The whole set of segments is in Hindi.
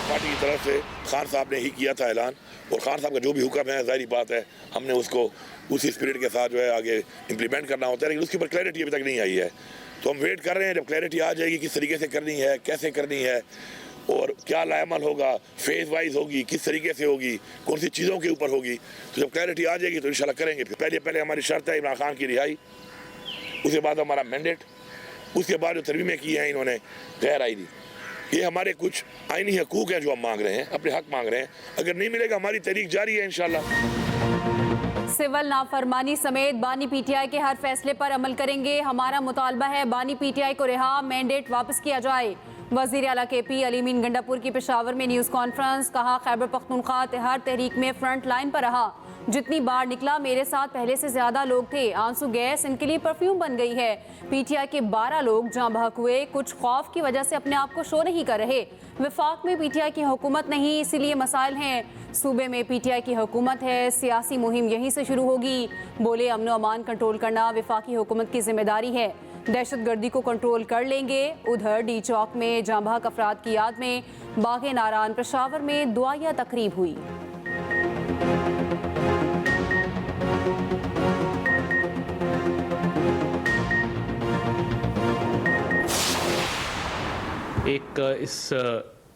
पार्टी की तरफ से खान साहब ने ही किया था ऐलान, और खान साहब का जो भी हुक्म है जाहिर बात है हमने उसको उसी स्पिरिट के साथ जो है आगे इम्प्लीमेंट करना होता है, लेकिन उसके ऊपर क्लैरिटी अभी तक नहीं आई है। तो हम वेट कर रहे हैं, जब क्लैरिटी आ जाएगी किस तरीके से करनी है, कैसे करनी है और क्या लाएमल होगा, फेज वाइज होगी, किस तरीके से होगी, कौन सी चीज़ों के ऊपर होगी, तो जब क्लैरिटी आ जाएगी तो इंशाल्लाह करेंगे। फिर पहले हमारी शर्त है इमरान खान की रिहाई, उसके बाद हमारा मैंडेट, उसके बाद जो तरमीमें की हैं इन्होंने गैर आईनी, ये हमारे कुछ आईनी हकूक़ हैं जो हम मांग रहे हैं, अपने हक मांग रहे हैं। अगर नहीं मिलेगा हमारी तहरीक जारी है इंशाल्लाह। सिविल नाफरमानी समेत बानी पीटीआई के हर फैसले पर अमल करेंगे। हमारा मुतालबा है बानी पीटीआई को रिहा, मैंडेट वापस किया जाए। वज़ीर आला KP अली अमीन गंडापुर की पेशावर में न्यूज़ कॉन्फ्रेंस, कहा खैबर पख्तूनख्वा हर तहरीक में फ्रंट लाइन पर रहा, जितनी बार निकला मेरे साथ पहले से ज्यादा लोग थे। आंसू गैस इनके लिए परफ्यूम बन गई है। पीटीआई के 12 लोग जाँ बहक हुए, कुछ खौफ की वजह से अपने आप को शो नहीं कर रहे। वफाक में पीटीआई की हुकूमत नहीं, इसीलिए मसाइल हैं। सूबे में पीटीआई की हुकूमत है, सियासी मुहिम यहीं से शुरू होगी। बोले अमन व अमान कंट्रोल करना वफाकी हुकूमत की जिम्मेदारी है, दहशत गर्दी को कंट्रोल कर लेंगे। उधर डी चौक में जाँ बहक अफराद की याद में बागे नारान पेशावर में दुआया तकरीब हुई। एक इस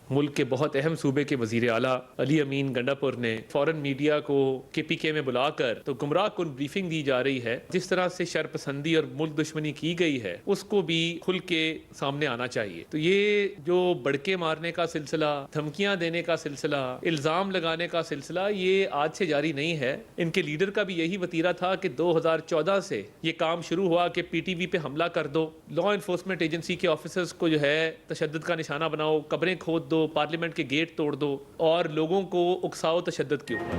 मुल्क के बहुत अहम सूबे के वजीर आला अली अमीन गंडापुर ने फॉरेन मीडिया को KPK में बुलाकर तो गुमराह कुन ब्रीफिंग दी जा रही है। जिस तरह से शरपसंदी और मुल्क दुश्मनी की गई है उसको भी खुल के सामने आना चाहिए। तो ये जो बड़के मारने का सिलसिला, धमकियां देने का सिलसिला, इल्ज़ाम लगाने का सिलसिला, ये आज से जारी नहीं है। इनके लीडर का भी यही वतीरा था कि 2014 से ये काम शुरू हुआ कि PTV पे हमला कर दो, लॉ इन्फोर्समेंट एजेंसी के ऑफिसर्स को जो है तशद्दुद का निशाना बनाओ, कब्रें खोद दो, पार्लियामेंट के गेट तोड़ दो और लोगों को उकसाओ तशद्दुद के ऊपर।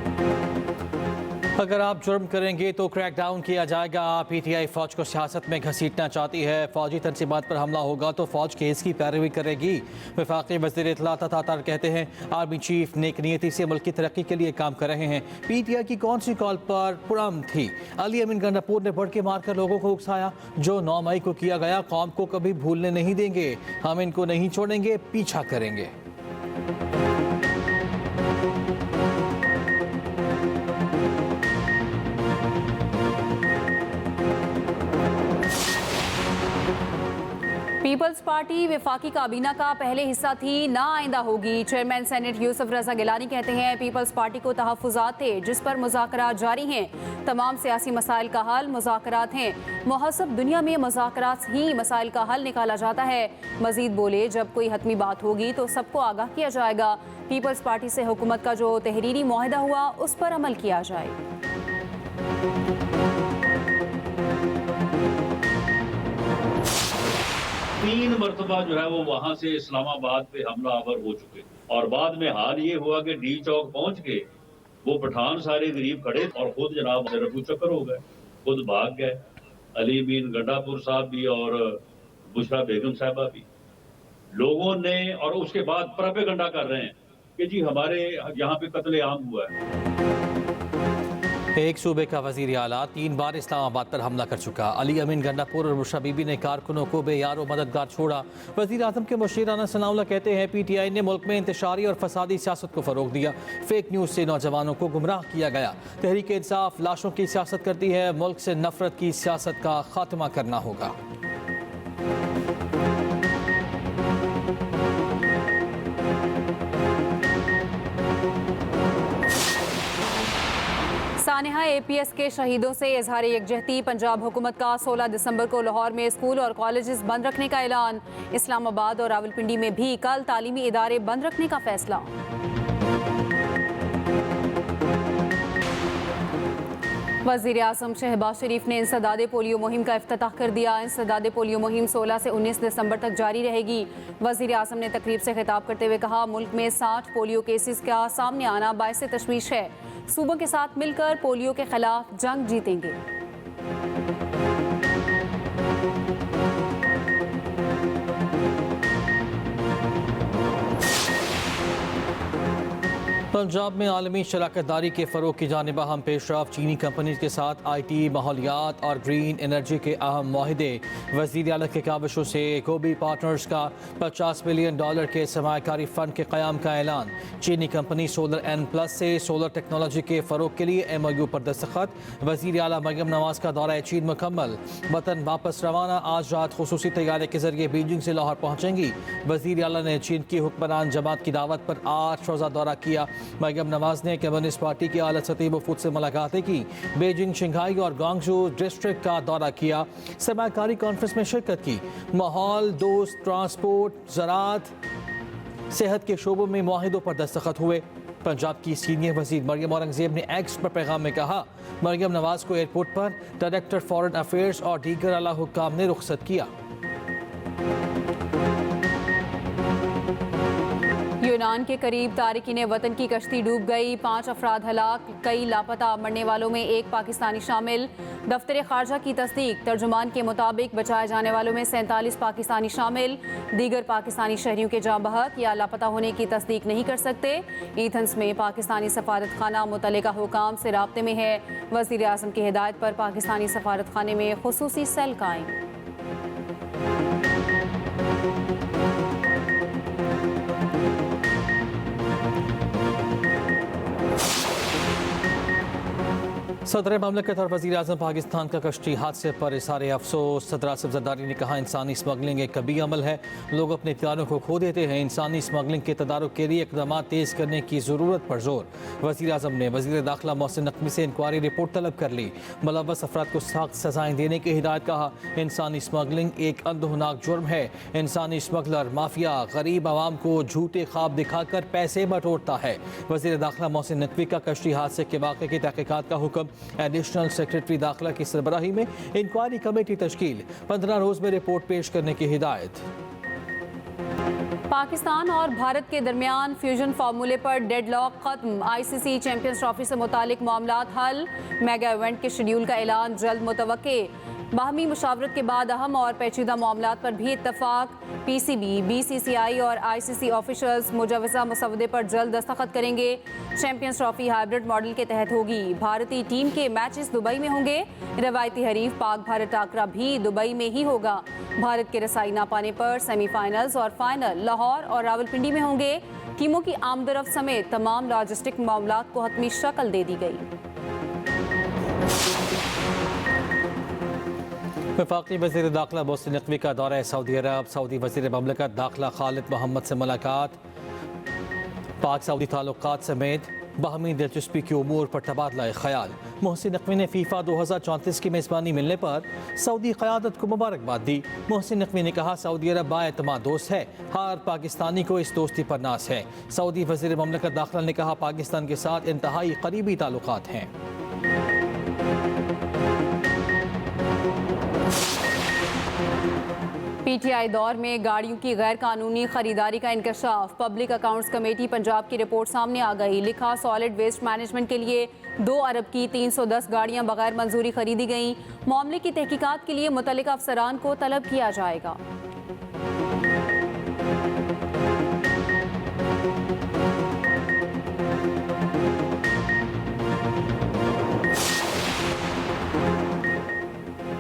अगर आप जुर्म करेंगे तो क्रैकडाउन किया जाएगा। PTI फौज को सियासत में घसीटना चाहती है। फौजी तनसीबात पर हमला होगा तो फौज केस की पैरवी करेगी। वफाकी वज़ीर इत्तलात तातर कहते हैं आर्मी चीफ नेक नियती से मुल्क की तरक्की के लिए काम कर रहे हैं। PTI की कौन सी कॉल पर पुरअमन थी? अली अमीन गंडापुर ने बढ़ के मारकर लोगों को उकसाया। जो 9 मई को किया गया कौम को कभी भूलने नहीं देंगे, हम इनको नहीं छोड़ेंगे, पीछा करेंगे। पीपल्स पार्टी वफाकी काबीना का पहले हिस्सा थी, ना आइंदा होगी। चेयरमैन सेनेट यूसुफ रजा गिलानी कहते हैं पीपल्स पार्टी को तहफ़्फ़ुज़ात थे जिस पर मुज़ाकरात जारी हैं। तमाम सियासी मसाइल का हल मुज़ाकरात हैं। मुहस्सब दुनिया में मुज़ाकरात ही मसाइल का हल निकाला जाता है। मजीद बोले जब कोई हतमी बात होगी तो सबको आगाह किया जाएगा। पीपल्स पार्टी से हुकूमत का जो तहरीरी मुआहदा हुआ उस पर अमल किया जाए। 3 मरतबा जो है वो वहां से इस्लामाबाद पे हमलावर हो चुके और बाद में हाल ये हुआ कि डी चौक पहुंच के वो पठान सारे गरीब खड़े और खुद जनाब रफू चक्कर हो गए, खुद भाग गए। अली अमीन गंडापुर साहब भी और बुशरा बेगम साहबा भी लोगों ने, और उसके बाद प्रोपेगेंडा कर रहे हैं कि जी हमारे यहाँ पे कत्ले आम हुआ है। एक सूबे का वज़ीर आला 3 बार इस्लामाबाद पर हमला कर चुका। अली अमीन गंडापुर और बुशरा बीबी ने कारकुनों को बेयार और मददगार छोड़ा। वज़ीर आज़म के मुशीर राना सनाउल्लाह कहते हैं PTI ने मुल्क में इंतशारी और फसादी सियासत को फ़रोग दिया। फेक न्यूज़ से नौजवानों को गुमराह किया गया। तहरीक इंसाफ लाशों की सियासत करती है, मुल्क से नफरत की सियासत का खात्मा करना होगा। सानिहा APS के शहीदों से इजहार यकजहती। पंजाब हुकूमत का 16 दिसंबर को लाहौर में स्कूल और कॉलेजेस बंद रखने का ऐलान। इस्लामाबाद और रावलपिंडी में भी कल तालीमी इदारे बंद रखने का फैसला। वज़ीर आज़म शहबाज शरीफ ने इंसदादे पोलियो मुहिम का इफ्तिताह कर दिया। इंसदादे पोलियो मुहिम 16 से 19 दिसंबर तक जारी रहेगी। वज़ीर आज़म ने तकरीब से खिताब करते हुए कहा मुल्क में 60 पोलियो केसेस का सामने आना बाइस तशवीश है। सूबों के साथ मिलकर पोलियो के खिलाफ जंग जीतेंगे। पंजाब में आलमी शराकतदारी के फ़रोग़ की जानिब अहम पेशरफ चीनी कंपनीज के साथ IT, माहौलियात और ग्रीन एनर्जी के अहम माहिदे। वज़ीर आला के काविशों से गोबी पार्टनर्स का $50 मिलियन के सरमायाकारी फ़ंड के क़याम का ऐलान। चीनी कंपनी सोलर N+ से सोलर टेक्नोलॉजी के फ़रोग़ के लिए MOU पर दस्तखत। वज़ीर आला मरियम नवाज़ का दौरा चीन मुकम्मल। वतन वापस रवाना। आज रात खुसूसी तैयारे के जरिए बीजिंग से लाहौर पहुँचेंगी। वज़ीर आला ने चीन की हुक्मरान जमात की दावत पर 8 रोज़ा दौरा किया। मरियम नवाज ने कम्युनिस्ट पार्टी के आला सतही वफूद से मुलाकातें की। बीजिंग, शंघाई और गांगझू डिस्ट्रिक्ट का दौरा किया। सरमायाकारी कॉन्फ्रेंस में शिरकत की। माहौल दोस्त ट्रांसपोर्ट, ज़राअत, सेहत के शोबों में मुआहिदों पर दस्तखत हुए। पंजाब की सीनियर वज़ीर मरियम औरंगज़ेब ने एक्स पर पैगाम में कहा, मरियम नवाज को एयरपोर्ट पर डायरेक्टर फॉरेन अफेयर्स और दीगर आला हुक्काम ने रुखसत किया। यूनान के करीब तारिकीन वतन की कश्ती डूब गई। 5 अफराद हलाक, कई लापता। मरने वालों में एक पाकिस्तानी शामिल। दफ्तर खारजा की तस्दीक। तर्जुमान के मुताबिक बचाए जाने वालों में 47 पाकिस्तानी शामिल। दीगर पाकिस्तानी शहरियों के जाँ बहक या लापता होने की तस्दीक नहीं कर सकते। एथेंस में पाकिस्तानी सफारत खाना मुतल्लिका हुकाम से राब्ते में है। वज़ीर आज़म की हिदायत पर पाकिस्तानी सफारत खाने में खुसूसी सेल कायम। सदर ममलकत और वज़ीर आज़म पाकिस्तान का कश्ती हादसे पर इज़हार अफसोस। सदर आसिफ ज़रदारी ने कहा, इंसानी स्मगलिंग एक कबीह अमल है। लोग अपने इख्तियारों को खो देते हैं। इंसानी स्मगलिंग के तदारुक के लिए इक़दाम तेज़ करने की ज़रूरत पर जोर। वज़ीर आज़म ने वज़ीर दाखिला मोहसिन नकवी से इंक्वायरी रिपोर्ट तलब कर ली। मुलव्वस अफराद को सख्त सज़ाएँ देने की हिदायत। कहा, इंसानी स्मगलिंग एक अंधोनाक जुर्म है। इंसानी स्मगलर माफिया गरीब आवाम को झूठे ख्वाब दिखाकर पैसे बटोरता है। वज़ीर दाखिला मोहसिन नकवी का कश्ती हादसे के वाक़े की तहक़ीक़ात का हुक्म। एडिशनल सेक्रेटरी दाखिला की सरबराही में इंक्वायरी कमेटी तश्कील। 15 रोज में रिपोर्ट पेश करने की हिदायत। पाकिस्तान और भारत के दरमियान फ्यूजन फार्मूले पर डेडलॉक खत्म। ICC चैंपियंस ट्रॉफी से मुतालिक मामलात हल। मेगा इवेंट के शेड्यूल का ऐलान जल्द मुतवक्के। बाहमी मुशावरत के बाद अहम और पेचीदा मामलात पर भी इत्तफाक। PCB, BCCI और ICC ऑफिशल्स मुजवजा मसवदे पर जल्द दस्तखत करेंगे। चैंपियंस ट्रॉफी हाइब्रिड मॉडल के तहत होगी। भारतीय टीम के मैचेस दुबई में होंगे। रवायती हरीफ पाक भारत टाकरा भी दुबई में ही होगा। भारत के रसाई ना पाने पर सेमीफाइनल्स और फाइनल लाहौर और रावलपिंडी में होंगे। टीमों की आमदरफ्त समेत तमाम लॉजिस्टिक मामलात को हतमी शक्ल दे दी गई। वफाकी वज़ीर दाखिला मोहसिन नकवी का दौरा सऊदी अरब। सऊदी वज़ीर ममलकत दाखिला खालिद मोहम्मद से मुलाकात। पाक सऊदी ताल्लुकात समेत बाहमी दिलचस्पी के उमूर पर तबादला ख्याल। मोहसिन नकवी ने FIFA 2034 की मेज़बानी मिलने पर सऊदी क़यादत को मुबारकबाद दी। मोहसिन नकवी ने कहा, सऊदी अरब बाएतमाद दोस्त है। हर पाकिस्तानी को इस दोस्ती पर नाज है। सऊदी वज़ीर ममलकत दाखिला ने कहा, पाकिस्तान के साथ इंतहाई करीबी ताल्लुकात हैं। PTI दौर में गाड़ियों की गैर कानूनी खरीदारी का इंकशाफ। पब्लिक अकाउंट्स कमेटी पंजाब की रिपोर्ट सामने आ गई। लिखा, सॉलिड वेस्ट मैनेजमेंट के लिए 2 अरब की 310 गाड़ियां बगैर मंजूरी खरीदी गईं। मामले की तहकीकात के लिए मुतल्लिका अफसरान को तलब किया जाएगा।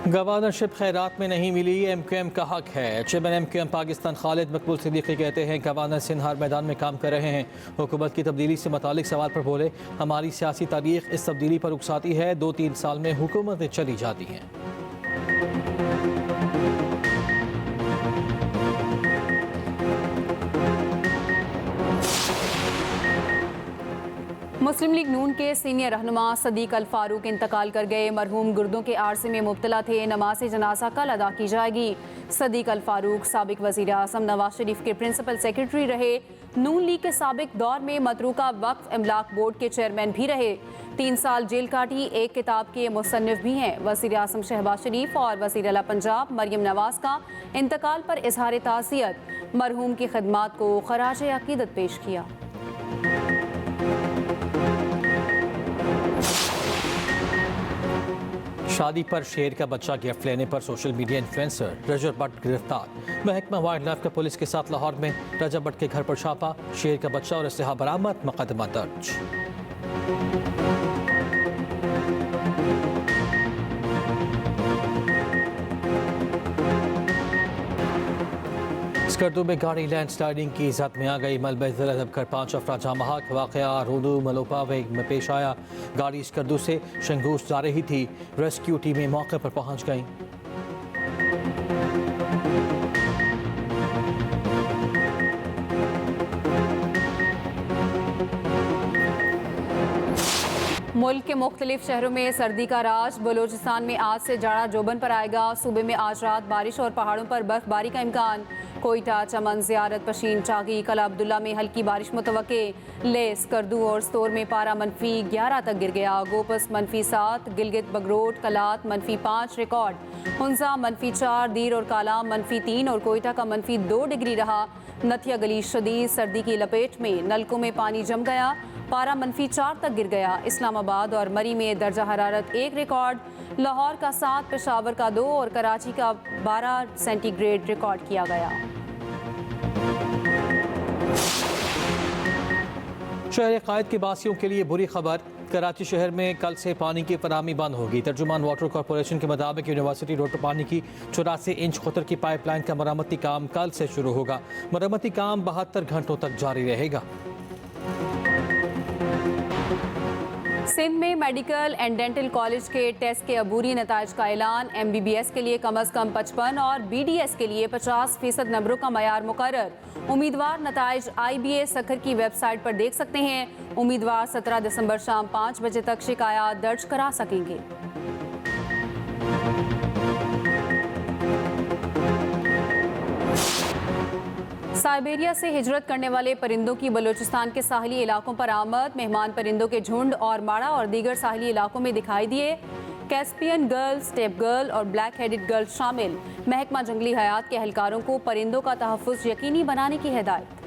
गवर्नरशिप खैरात में नहीं मिली, MQM का हक है। चेयरमैन MQM पाकिस्तान खालिद मकबूल सिद्दीकी कहते हैं, गवर्नर सिंध हर मैदान में काम कर रहे हैं। हुकूमत की तब्दीली से मुतालिक सवाल पर बोले, हमारी सियासी तारीख इस तब्दीली पर उकसाती है। 2-3 साल में हुकूमतें चली जाती हैं। मुस्लिम लीग नून के सीनियर रहनुमा सदीक अल फारूक इंतकाल कर गए। मरहूम गुर्दों के आरसे में मुब्तला थे। नमाज जनाजा कल अदा की जाएगी। सदीक अल फारूक साबिक वज़ीर आज़म नवाज शरीफ के प्रिंसिपल सेक्रेटरी रहे। नून लीग के साबिक दौर में मतरूका वक्फ इमलाक बोर्ड के चेयरमैन भी रहे। 3 साल जेल काटी। एक किताब के मुसन्निफ भी हैं। वज़ीर आज़म शहबाज शरीफ और वज़ीर आला पंजाब मरियम नवाज का इंतकाल पर इजहार ताज़ियत। मरहूम की खिदमात को खराज अकीदत पेश किया। शादी पर शेर का बच्चा गिफ्ट लेने पर सोशल मीडिया इन्फ्लुएंसर रजब भट्ट गिरफ्तार। महकमा वाइल्ड लाइफ का पुलिस के साथ लाहौर में रजब भट्ट के घर पर छापा, शेर का बच्चा और असलहा बरामद, मुकदमा दर्ज। स्कर्दू में गाड़ी लैंडस्लाइडिंग की जद में आ गई, मलबे जलजब कर 5 अफराद जहां बहक। वाक़या रोडू मलोपावे में पेश आया। गाड़ी स्कर्दू से शंगूस जा रही थी। रेस्क्यू टीमें मौके पर पहुंच गईं। मुल्क के मुख्तलिफ शहरों में सर्दी का राज। बलूचिस्तान में आज से जाड़ा जोबन पर आएगा। सूबे में आज रात बारिश और पहाड़ों पर बर्फबारी का इम्कान। कोयटा, चमन, ज़ियारत, पशीन, चागी, कला अब्दुल्ला में हल्की बारिश मुतवक्के। ले, स्कर्दू और स्टोर में पारा -11 तक गिर गया। गोपस -7, गिलगित बगरोट, कलात -5 रिकॉर्ड। हुंजा -4, दीर और कालाम -3 और कोयटा का -2 डिग्री रहा। नथिया गली शदीद सर्दी की लपेट में, नलकों में पानी जम गया। पारा -4 तक गिर गया। इस्लामाबाद और मरी में दर्जा हरारत 1 रिकॉर्ड। लाहौर का 7, पेशावर का 2 और कराची का 12 सेंटीग्रेड रिकॉर्ड किया गया। शहर कायद के बासियों के लिए बुरी खबर। कराची शहर में कल से पानी की फराहमी बंद होगी। तर्जुमान वाटर कॉरपोरेशन के मुताबिक यूनिवर्सिटी रोड पर पानी की 84 इंच खतर की पाइपलाइन का मरम्मती काम कल से शुरू होगा। मरम्मती काम 72 घंटों तक जारी रहेगा। सिंध में मेडिकल एंड डेंटल कॉलेज के टेस्ट के अबूरी नताइज का ऐलान। MBBS के लिए कम अज़ कम 55 और BDS के लिए 50% नंबरों का मयार मुकर्रर। उम्मीदवार नताइज IBA सखर की वेबसाइट पर देख सकते हैं। उम्मीदवार 17 दिसंबर शाम 5 बजे तक शिकायत दर्ज करा सकेंगे। साइबेरिया से हिजरत करने वाले परिंदों की बलूचिस्तान के साहली इलाकों पर आमद। मेहमान परिंदों के झुंड और माड़ा और दीगर साहली इलाकों में दिखाई दिए। कैस्पियन गर्ल, स्टेप गर्ल और ब्लैक हेडेड गर्ल शामिल। महकमा जंगली हयात के एहलकारों को परिंदों का तहफ़्फ़ुज़ यकीनी बनाने की हिदायत।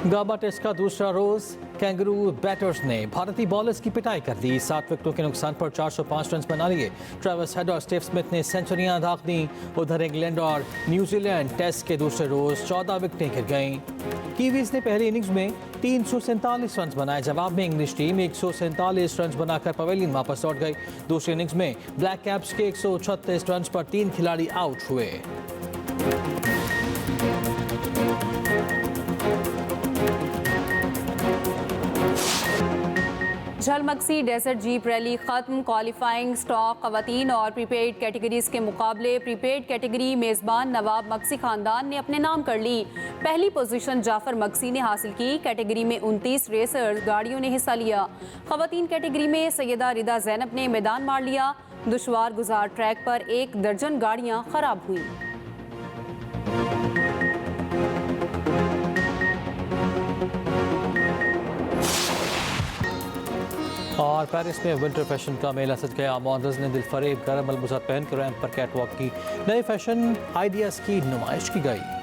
गाबा टेस्ट का दूसरा रोज कैंगरू बैटर्स ने भारतीय बॉलर्स की पिटाई कर दी। 7 विकेटों के नुकसान पर 405 रन बना लिए। ट्रेविस हेड और स्टीव स्मिथ ने सेंचुरियां दाग दी। उधर इंग्लैंड और न्यूजीलैंड टेस्ट के दूसरे रोज 14 विकेटें गिर गईं। कीवीज ने पहली इनिंग्स में 347 रन बनाए। जवाब में इंग्लिश टीम 147 रन बनाकर पवेलियन वापस लौट गई। दूसरी इनिंग्स में ब्लैक कैप्स के 136 रन पर 3 खिलाड़ी आउट हुए। झलमक्सी डेजर्ट जीप रैली खत्म। क्वालिफाइंग स्टॉक खवातीन और प्रीपेड कैटेगरीज के मुकाबले प्रीपेड कैटेगरी मेज़बान नवाब मक्सी खानदान ने अपने नाम कर ली। पहली पोजीशन जाफर मक्सी ने हासिल की। कैटेगरी में 29 रेसर्स गाड़ियों ने हिस्सा लिया। खवातीन कैटेगरी में सैयदा रिदा जैनब ने मैदान मार लिया। दुश्वार गुजार ट्रैक पर 1 दर्जन गाड़ियां खराब हुई। और पेरिस में विंटर फैशन का मेला सज गया। मॉडल्स ने दिलफरेब गर्म अलबुसात पहन कर रैंप पर कैटवॉक की नए फैशन आइडियाज़ की नुमाइश की गई।